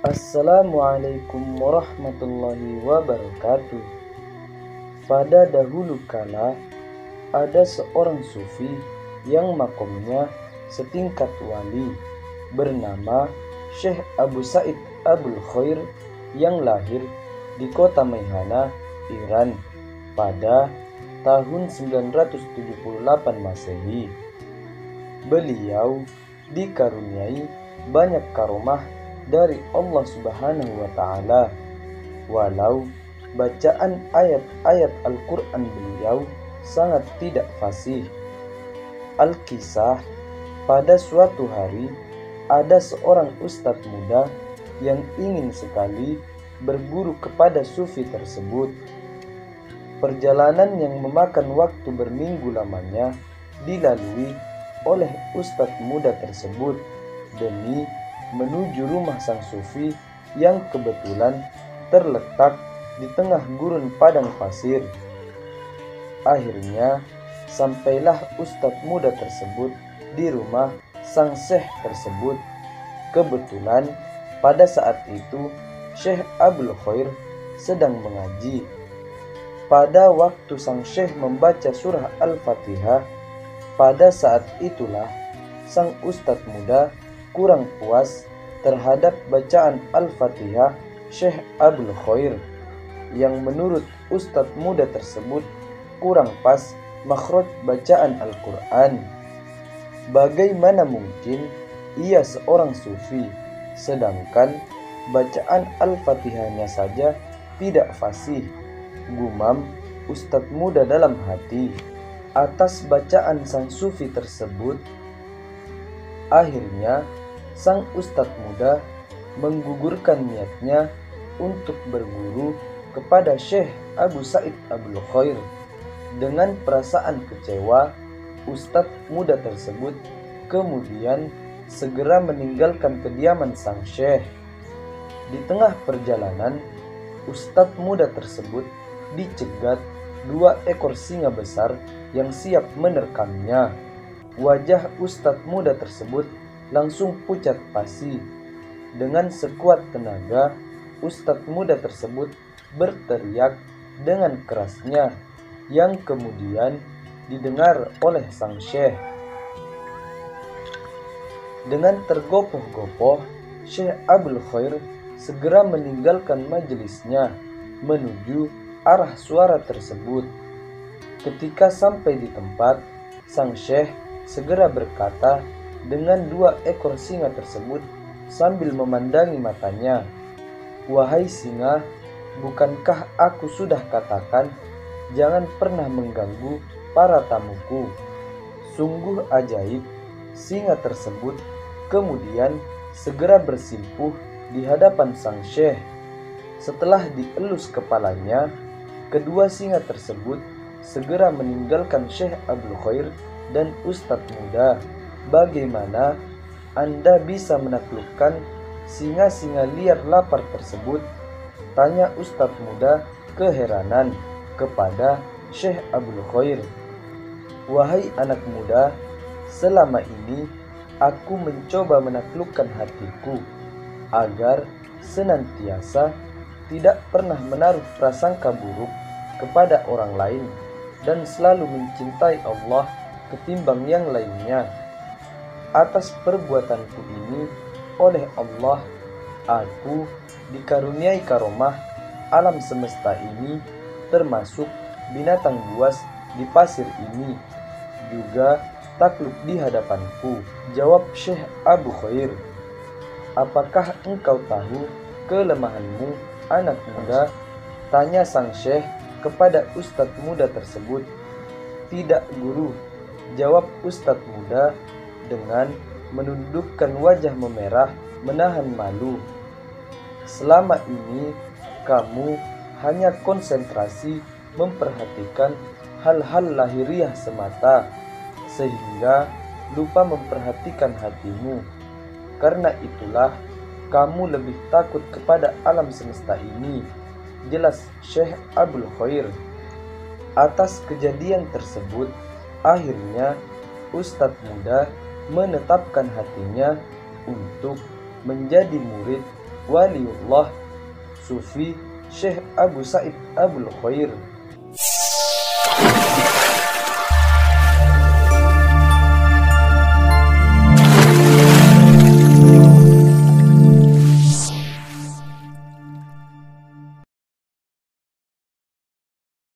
Assalamualaikum warahmatullahi wabarakatuh. Pada dahulu kala, ada seorang sufi yang makomnya setingkat wali bernama Syekh Abu Sa'id Abul Khair yang lahir di kota Maihana, Iran pada tahun 978 Masehi. Beliau dikaruniai banyak karomah dari Allah Subhanahu wa Ta'ala, walau bacaan ayat-ayat Al-Quran beliau sangat tidak fasih. Al-Kisah, pada suatu hari ada seorang ustadz muda yang ingin sekali berguru kepada sufi tersebut. Perjalanan yang memakan waktu berminggu lamanya dilalui oleh ustadz muda tersebut demi menuju rumah sang sufi yang kebetulan terletak di tengah gurun padang pasir. Akhirnya sampailah ustadz muda tersebut di rumah sang syekh tersebut. Kebetulan pada saat itu Syekh Abul Khair sedang mengaji. Pada waktu sang syekh membaca surah Al-Fatihah, pada saat itulah sang ustadz muda kurang puas terhadap bacaan Al-Fatihah Syekh Abul Khair, yang menurut ustadz muda tersebut kurang pas makhraj bacaan Al-Quran. Bagaimana mungkin ia seorang sufi, sedangkan bacaan Al-Fatihahnya saja tidak fasih, gumam ustadz muda dalam hati atas bacaan sang sufi tersebut. Akhirnya sang ustadz muda menggugurkan niatnya untuk berguru kepada Syekh Abu Sa'id Abul Khair. Dengan perasaan kecewa, ustadz muda tersebut kemudian segera meninggalkan kediaman sang syekh. Di tengah perjalanan, ustadz muda tersebut dicegat 2 ekor singa besar yang siap menerkamnya. Wajah ustadz muda tersebut langsung pucat pasi. Dengan sekuat tenaga, ustadz muda tersebut berteriak dengan kerasnya, yang kemudian didengar oleh sang syekh. Dengan tergopoh-gopoh, Syekh Abul Khair segera meninggalkan majelisnya menuju arah suara tersebut. Ketika sampai di tempat, sang syekh segera berkata dengan 2 ekor singa tersebut sambil memandangi matanya, "Wahai singa, bukankah aku sudah katakan jangan pernah mengganggu para tamuku?" Sungguh ajaib. Singa tersebut kemudian segera bersimpuh di hadapan sang syekh. Setelah dielus kepalanya, kedua singa tersebut segera meninggalkan Syekh Abul Khair dan ustadz muda. "Bagaimana Anda bisa menaklukkan singa-singa liar lapar tersebut?" tanya ustadz muda keheranan kepada Syekh Abul Khair. "Wahai anak muda, selama ini aku mencoba menaklukkan hatiku agar senantiasa tidak pernah menaruh prasangka buruk kepada orang lain dan selalu mencintai Allah ketimbang yang lainnya. Atas perbuatanku ini, oleh Allah, aku dikaruniai karomah alam semesta ini, termasuk binatang buas di pasir ini juga takluk di hadapanku." Jawab Syekh Abu Khair, "Apakah engkau tahu kelemahanmu, anak muda?" tanya sang syekh kepada ustadz muda tersebut. "Tidak, guru," jawab ustadz muda dengan menundukkan wajah memerah menahan malu. "Selama ini kamu hanya konsentrasi memperhatikan hal-hal lahiriah semata, sehingga lupa memperhatikan hatimu. Karena itulah kamu lebih takut kepada alam semesta ini," jelas Syekh Abul Khair. Atas kejadian tersebut, akhirnya ustadz muda menetapkan hatinya untuk menjadi murid Waliullah Sufi Syekh Abu Sa'id Abul Khair